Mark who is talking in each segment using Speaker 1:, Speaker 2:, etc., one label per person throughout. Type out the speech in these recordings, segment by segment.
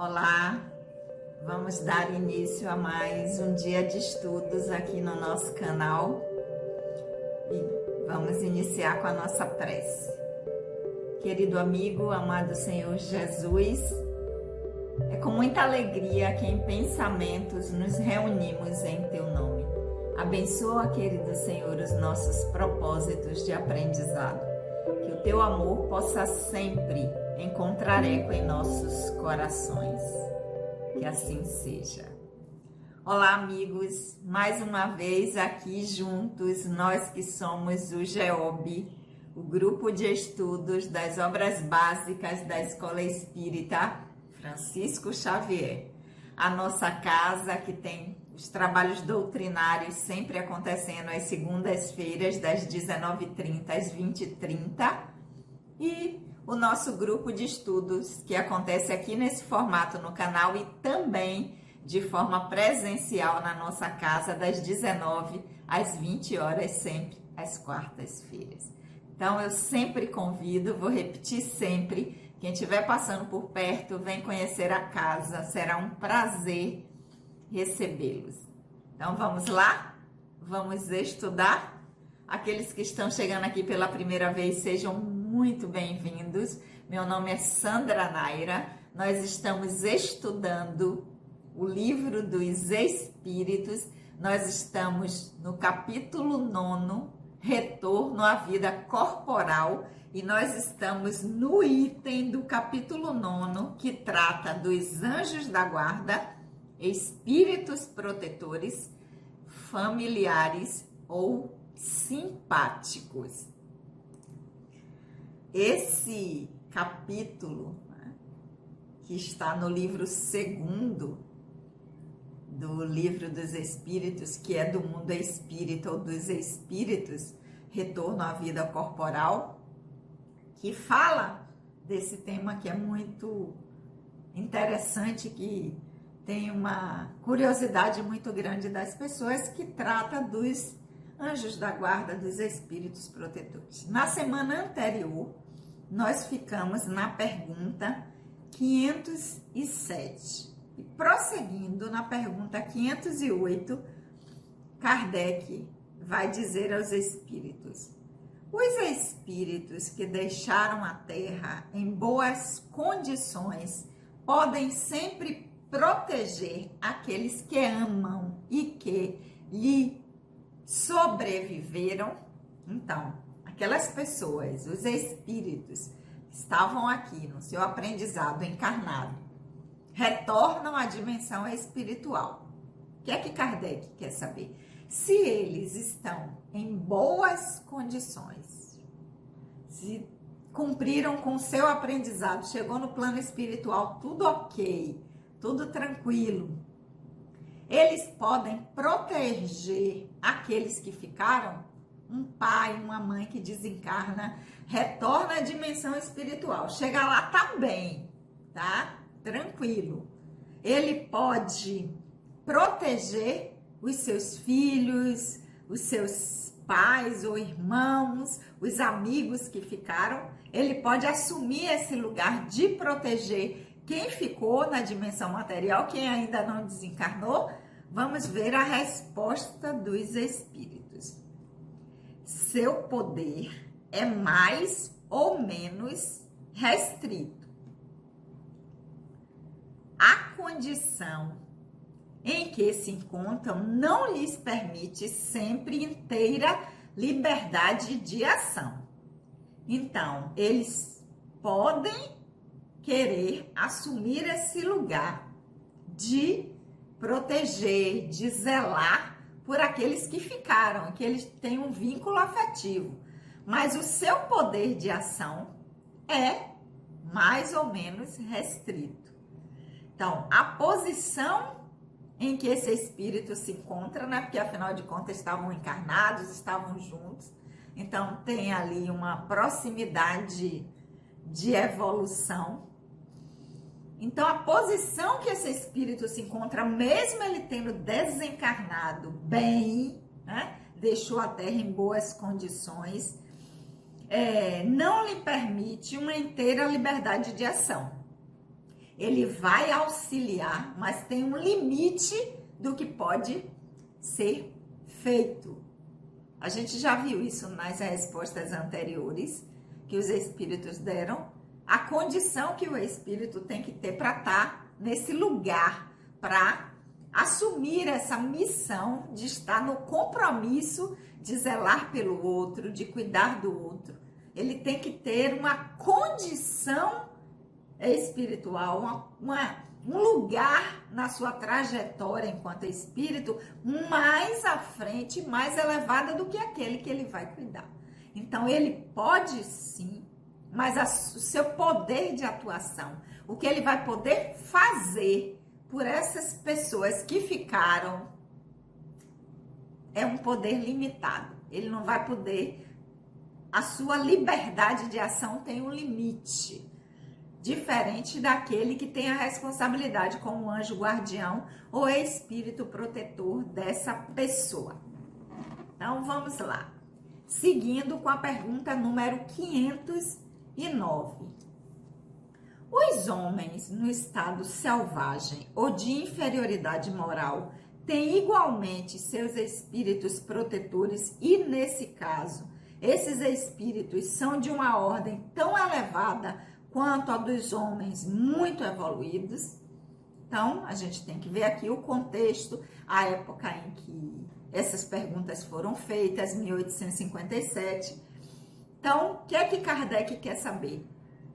Speaker 1: Olá, vamos dar início a mais um dia de estudos aqui no nosso canal e vamos iniciar com a nossa prece. Querido amigo, amado Senhor Jesus, é com muita alegria que em pensamentos nos reunimos em Teu nome. Abençoa, querido Senhor, os nossos propósitos de aprendizado. Que o Teu amor possa sempre encontrar eco em nossos corações. Que assim seja. Olá, amigos, mais uma vez aqui juntos, nós que somos o GEOB, o Grupo de Estudos das Obras Básicas da Escola Espírita Francisco Xavier. A nossa casa que tem os trabalhos doutrinários sempre acontecendo às segundas-feiras, das 19h30 às 20h30, e o nosso grupo de estudos, que acontece aqui nesse formato no canal e também de forma presencial na nossa casa, das 19h às 20h, sempre às quartas-feiras. Então, eu sempre convido, vou repetir sempre, quem estiver passando por perto, vem conhecer a casa, será um prazer recebê-los. Então, vamos lá? Vamos estudar? Aqueles que estão chegando aqui pela primeira vez, sejam muito bem-vindos. Meu nome é Sandra Naira. Nós estamos estudando o livro dos Espíritos. Nós estamos no capítulo 9, Retorno à Vida Corporal, e nós estamos no item do capítulo 9, que trata dos anjos da guarda, espíritos protetores, familiares ou simpáticos. Esse capítulo, que está no livro 2º do Livro dos Espíritos, que é do mundo espírita ou dos espíritos, Retorno à Vida Corporal, que fala desse tema que é muito interessante, que tem uma curiosidade muito grande das pessoas, que trata dos anjos da guarda, dos espíritos protetores. Na semana anterior, nós ficamos na pergunta 507. E prosseguindo na pergunta 508, Kardec vai dizer aos espíritos: os espíritos que deixaram a Terra em boas condições podem sempre proteger aqueles que amam e que lhe sobreviveram. Então, aquelas pessoas, os espíritos, estavam aqui no seu aprendizado encarnado, retornam à dimensão espiritual. O que é que Kardec quer saber? Se eles estão em boas condições, se cumpriram com o seu aprendizado, chegou no plano espiritual, tudo ok, tudo tranquilo, eles podem proteger aqueles que ficaram. Um pai, uma mãe que desencarna, retorna à dimensão espiritual, chega lá, tá bem, tá? Tranquilo. Ele pode proteger os seus filhos, os seus pais ou irmãos, os amigos que ficaram. Ele pode assumir esse lugar de proteger quem ficou na dimensão material, quem ainda não desencarnou. Vamos ver a resposta dos espíritos. Seu poder é mais ou menos restrito. A condição em que se encontram não lhes permite sempre inteira liberdade de ação. Então, eles podem querer assumir esse lugar de proteger, de zelar por aqueles que ficaram, que eles têm um vínculo afetivo. Mas o seu poder de ação é mais ou menos restrito. Então, a posição em que esse espírito se encontra, né? Porque afinal de contas estavam encarnados, estavam juntos. Então, tem ali uma proximidade de evolução. Então, a posição que esse espírito se encontra, mesmo ele tendo desencarnado bem, né, deixou a Terra em boas condições, não lhe permite uma inteira liberdade de ação. ele vai auxiliar, mas tem um limite do que pode ser feito. A gente já viu isso nas respostas anteriores que os espíritos deram, a condição que o espírito tem que ter para estar nesse lugar, para assumir essa missão de estar no compromisso de zelar pelo outro, de cuidar do outro. Ele tem que ter uma condição espiritual, um lugar na sua trajetória enquanto espírito mais à frente, mais elevada do que aquele que ele vai cuidar. Então, ele pode sim, mas o seu poder de atuação, o que ele vai poder fazer por essas pessoas que ficaram, é um poder limitado. Ele não vai poder, a sua liberdade de ação tem um limite. Diferente daquele que tem a responsabilidade como anjo guardião ou espírito protetor dessa pessoa. Então, vamos lá. Seguindo com a pergunta número 509. Os homens no estado selvagem ou de inferioridade moral têm igualmente seus espíritos protetores e, nesse caso, esses espíritos são de uma ordem tão elevada quanto a dos homens muito evoluídos. Então, a gente tem que ver aqui o contexto, a época em que essas perguntas foram feitas, 1857. Então, o que é que Kardec quer saber?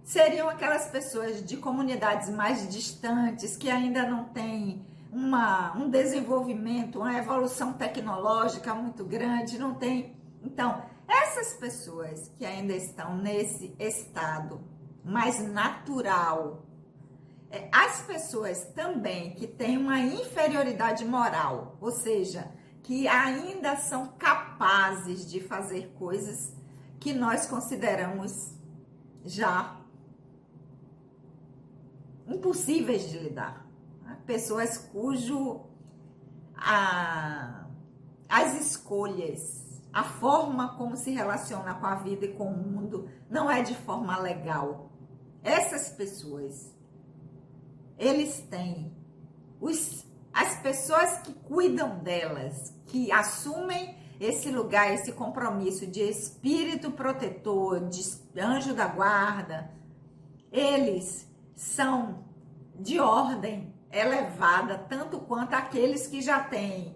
Speaker 1: Seriam aquelas pessoas de comunidades mais distantes, que ainda não têm um desenvolvimento, uma evolução tecnológica muito grande, não tem. Então, essas pessoas que ainda estão nesse estado mais natural, as pessoas também que têm uma inferioridade moral, ou seja, que ainda são capazes de fazer coisas que nós consideramos já impossíveis de lidar. Pessoas as escolhas, a forma como se relaciona com a vida e com o mundo não é de forma legal. Essas pessoas, eles têm as pessoas que cuidam delas, que assumem esse lugar, esse compromisso de espírito protetor, de anjo da guarda, eles são de ordem elevada, tanto quanto aqueles que já têm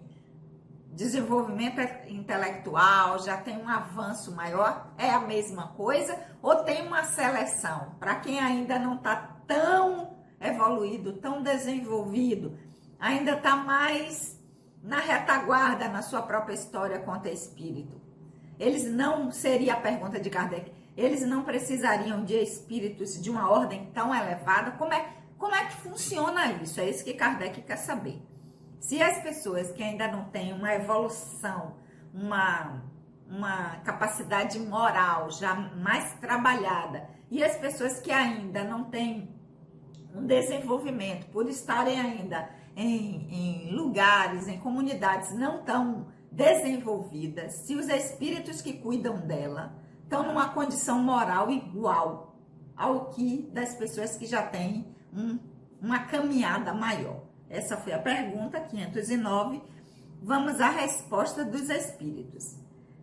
Speaker 1: desenvolvimento intelectual, já tem um avanço maior, é a mesma coisa, ou tem uma seleção para quem ainda não está tão evoluído, tão desenvolvido, ainda está mais na retaguarda na sua própria história quanto espírito. Eles não, seria a pergunta de Kardec, eles não precisariam de espíritos de uma ordem tão elevada? Como é que funciona isso? É isso que Kardec quer saber. Se as pessoas que ainda não têm uma evolução, uma capacidade moral já mais trabalhada, e as pessoas que ainda não têm um desenvolvimento, por estarem ainda em lugares, em comunidades não tão desenvolvidas, se os espíritos que cuidam dela estão numa condição moral igual ao que das pessoas que já têm uma caminhada maior. Essa foi a pergunta 509. Vamos à resposta dos espíritos.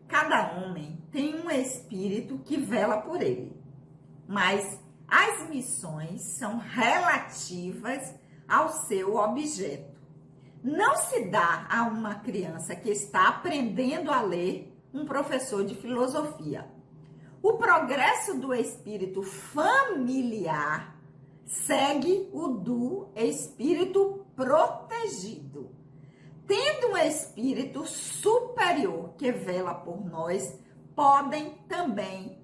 Speaker 1: Cada homem tem um espírito que vela por ele, mas as missões são relativas ao seu objeto. Não se dá a uma criança que está aprendendo a ler um professor de filosofia. O progresso do espírito familiar segue o do espírito protegido. Tendo um espírito superior que vela por nós, podem também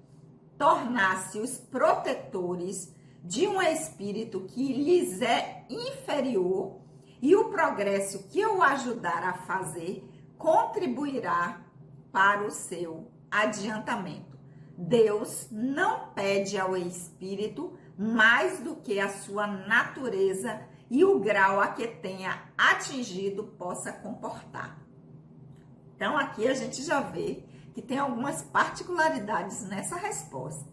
Speaker 1: tornar-se os protetores de um espírito que lhes é inferior, e o progresso que o ajudar a fazer contribuirá para o seu adiantamento. Deus não pede ao espírito mais do que a sua natureza e o grau a que tenha atingido possa comportar. Então, aqui a gente já vê que tem algumas particularidades nessa resposta.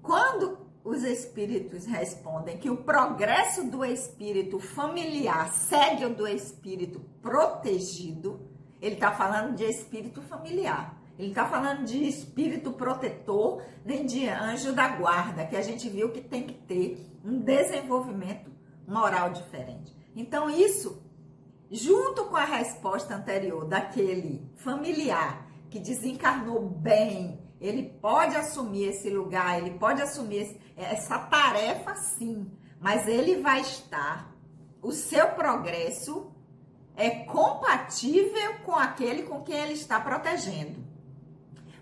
Speaker 1: Quando os espíritos respondem que o progresso do espírito familiar segue o do espírito protegido, ele está falando de espírito familiar. Ele está falando de espírito protetor, nem de anjo da guarda, que a gente viu que tem que ter um desenvolvimento moral diferente. Então, isso, junto com a resposta anterior daquele familiar que desencarnou bem, ele pode assumir esse lugar, ele pode assumir essa tarefa sim, mas ele vai estar, o seu progresso é compatível com aquele com quem ele está protegendo.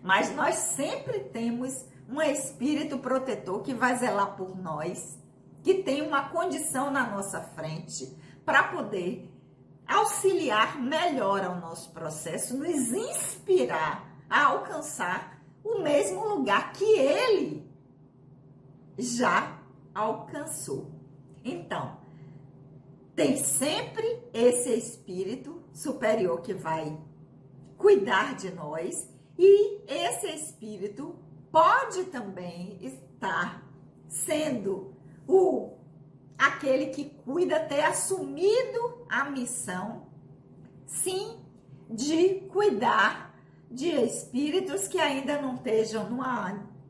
Speaker 1: Mas nós sempre temos um espírito protetor que vai zelar por nós, que tem uma condição na nossa frente para poder auxiliar melhor ao nosso processo, nos inspirar a alcançar o mesmo lugar que ele já alcançou. Então, tem sempre esse espírito superior que vai cuidar de nós, e esse espírito pode também estar sendo aquele que cuida, ter assumido a missão, sim, de cuidar de espíritos que ainda não estejam num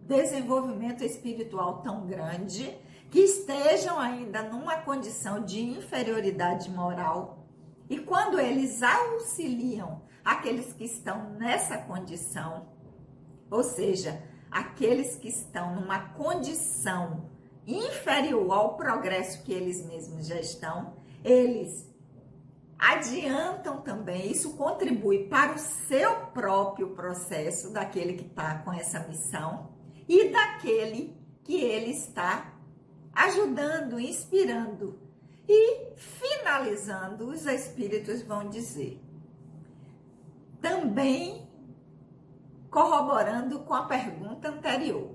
Speaker 1: desenvolvimento espiritual tão grande, que estejam ainda numa condição de inferioridade moral. E quando eles auxiliam aqueles que estão nessa condição, ou seja, aqueles que estão numa condição inferior ao progresso que eles mesmos já estão, eles adiantam também, isso contribui para o seu próprio processo, daquele que está com essa missão e daquele que ele está ajudando, inspirando. E finalizando, os espíritos vão dizer, também corroborando com a pergunta anterior,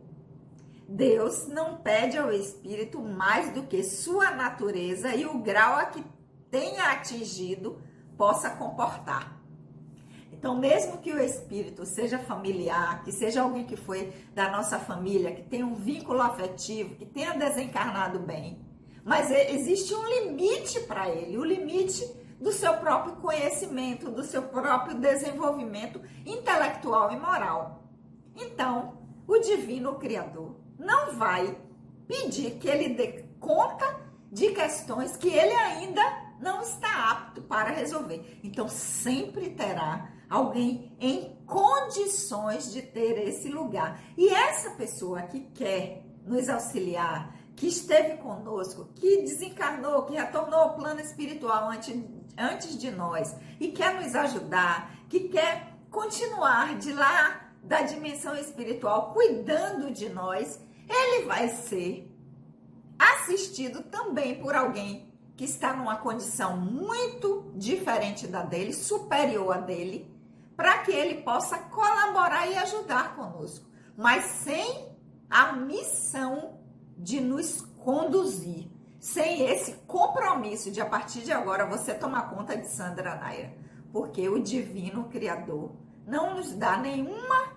Speaker 1: Deus não pede ao espírito mais do que sua natureza e o grau a que tenha atingido possa comportar. Então, mesmo que o espírito seja familiar, que seja alguém que foi da nossa família, que tenha um vínculo afetivo, que tenha desencarnado bem, mas existe um limite para ele, o limite do seu próprio conhecimento, do seu próprio desenvolvimento intelectual e moral. Então, o Divino Criador não vai pedir que ele dê conta de questões que ele ainda não está apto para resolver. Então, sempre terá alguém em condições de ter esse lugar. E essa pessoa que quer nos auxiliar, que esteve conosco, que desencarnou, que retornou ao plano espiritual antes de nós e quer nos ajudar, que quer continuar de lá da dimensão espiritual cuidando de nós, ele vai ser assistido também por alguém que está numa condição muito diferente da dele, superior a dele, para que ele possa colaborar e ajudar conosco, mas sem a missão de nos conduzir, sem esse compromisso de a partir de agora você tomar conta de Sandra Naira, porque o Divino Criador não nos dá nenhuma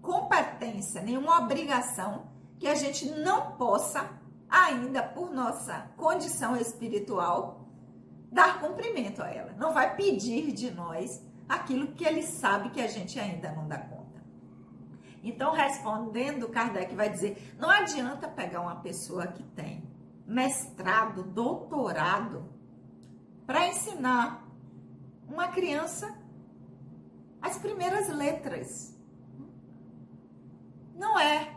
Speaker 1: competência, nenhuma obrigação que a gente não possa, ainda por nossa condição espiritual, dar cumprimento a ela. Não vai pedir de nós aquilo que ele sabe que a gente ainda não dá conta. Então, respondendo, Kardec vai dizer, não adianta pegar uma pessoa que tem mestrado, doutorado, para ensinar uma criança as primeiras letras. Não é.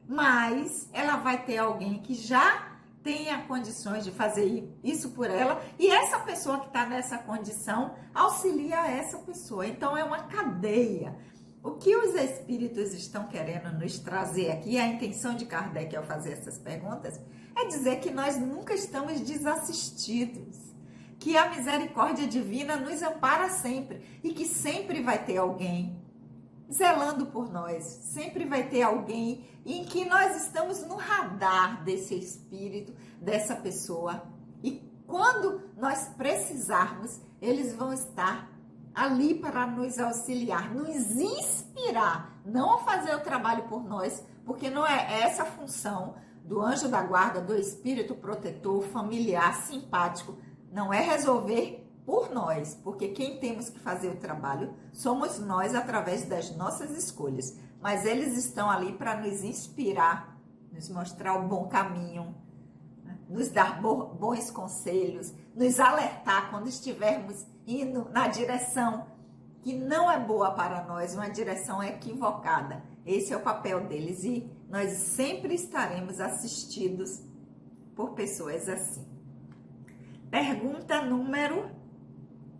Speaker 1: Mas ela vai ter alguém que já tenha condições de fazer isso por ela, e essa pessoa que está nessa condição auxilia essa pessoa. Então é uma cadeia. O que os espíritos estão querendo nos trazer aqui, a intenção de Kardec ao fazer essas perguntas, é dizer que nós nunca estamos desassistidos, que a misericórdia divina nos ampara sempre e que sempre vai ter alguém zelando por nós, sempre vai ter alguém em que nós estamos no radar desse espírito, dessa pessoa, e quando nós precisarmos, eles vão estar ali para nos auxiliar, nos inspirar, não a fazer o trabalho por nós, porque não é essa a função do anjo da guarda, do espírito protetor, familiar, simpático, não é resolver por nós, porque quem temos que fazer o trabalho somos nós através das nossas escolhas. Mas eles estão ali para nos inspirar, nos mostrar o bom caminho, nos dar bons conselhos, nos alertar quando estivermos indo na direção que não é boa para nós, uma direção equivocada. Esse é o papel deles e nós sempre estaremos assistidos por pessoas assim. Pergunta número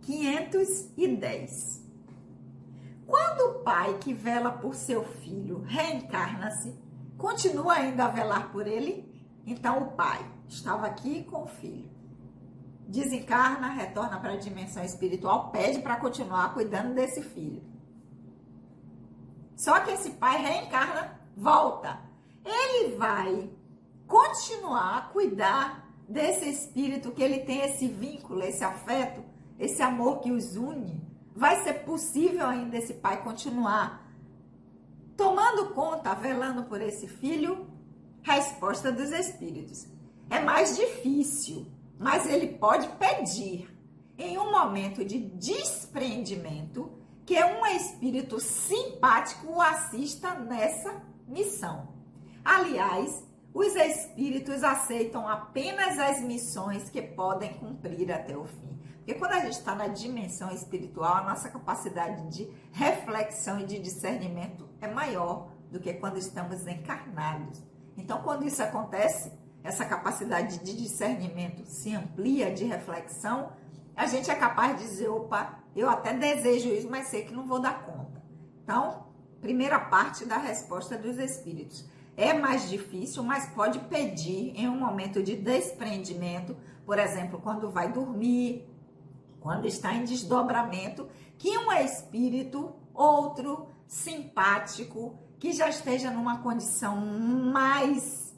Speaker 1: 510. Quando o pai que vela por seu filho reencarna-se, continua ainda a velar por ele? Então o pai estava aqui com o filho, desencarna, retorna para a dimensão espiritual, pede para continuar cuidando desse filho. Só que esse pai reencarna, volta. Ele vai continuar a cuidar desse espírito, que ele tem esse vínculo, esse afeto, esse amor que os une. Vai ser possível ainda esse pai continuar tomando conta, velando por esse filho? Resposta dos espíritos: é mais difícil, mas ele pode pedir, em um momento de desprendimento, que um espírito simpático o assista nessa missão. Aliás, os espíritos aceitam apenas as missões que podem cumprir até o fim. Porque quando a gente está na dimensão espiritual, a nossa capacidade de reflexão e de discernimento é maior do que quando estamos encarnados. Então, quando isso acontece, essa capacidade de discernimento se amplia, de reflexão, a gente é capaz de dizer, opa, eu até desejo isso, mas sei que não vou dar conta. Então, primeira parte da resposta dos espíritos. É mais difícil, mas pode pedir em um momento de desprendimento, por exemplo, quando vai dormir, quando está em desdobramento, que um espírito, outro, simpático, que já esteja numa condição mais,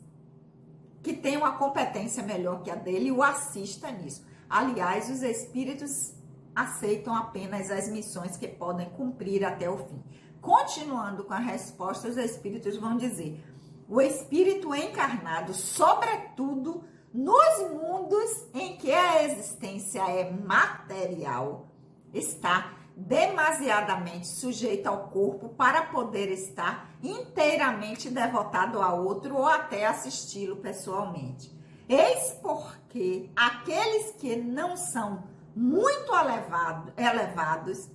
Speaker 1: que tenha uma competência melhor que a dele, o assista nisso. Aliás, os espíritos aceitam apenas as missões que podem cumprir até o fim. Continuando com a resposta, os espíritos vão dizer: o espírito encarnado, sobretudo nos mundos em que a existência é material, está demasiadamente sujeito ao corpo para poder estar inteiramente devotado a outro ou até assisti-lo pessoalmente. Eis porque aqueles que não são muito elevados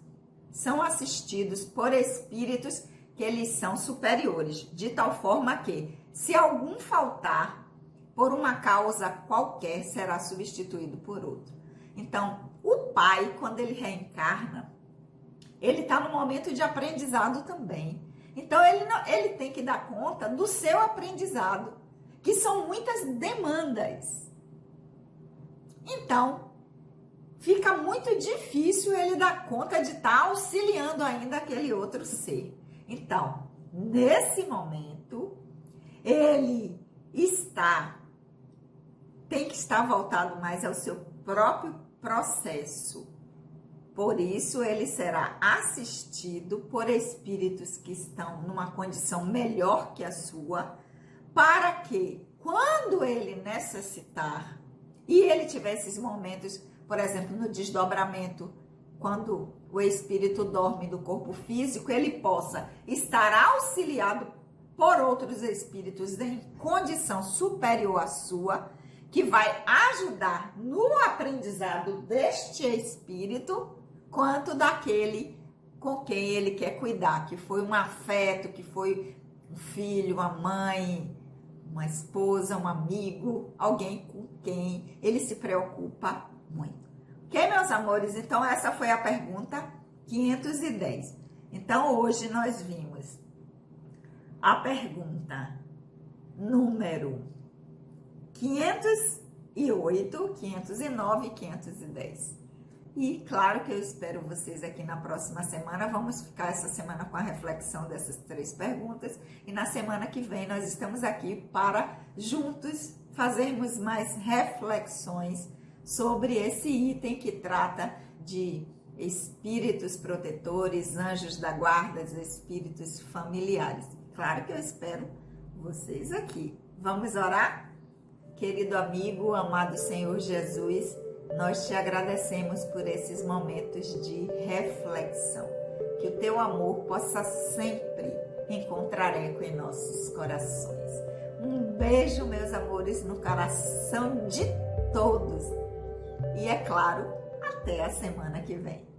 Speaker 1: são assistidos por espíritos que lhes são superiores, de tal forma que, se algum faltar, por uma causa qualquer, será substituído por outro. Então, o pai, quando ele reencarna, ele está no momento de aprendizado também. Então, ele tem que dar conta do seu aprendizado, que são muitas demandas. Então, fica muito difícil ele dar conta de estar auxiliando ainda aquele outro ser. Então, nesse momento, ele tem que estar voltado mais ao seu próprio processo. Por isso, ele será assistido por espíritos que estão numa condição melhor que a sua, para que, quando ele necessitar, e ele tiver esses momentos, por exemplo, no desdobramento, quando o espírito dorme do corpo físico, ele possa estar auxiliado por outros espíritos em condição superior à sua, que vai ajudar no aprendizado deste espírito, quanto daquele com quem ele quer cuidar, que foi um afeto, que foi um filho, uma mãe, uma esposa, um amigo, alguém com quem ele se preocupa muito. Ok, meus amores? Então, essa foi a pergunta 510. Então, hoje nós vimos a pergunta número 508, 509 e 510. E claro que eu espero vocês aqui na próxima semana. Vamos ficar essa semana com a reflexão dessas 3 perguntas. E na semana que vem nós estamos aqui para juntos fazermos mais reflexões sobre esse item que trata de espíritos protetores, anjos da guarda, espíritos familiares. Claro que eu espero vocês aqui. Vamos orar? Querido amigo, amado Senhor Jesus, nós te agradecemos por esses momentos de reflexão. Que o teu amor possa sempre encontrar eco em nossos corações. Um beijo, meus amores, no coração de todos. E é claro, até a semana que vem.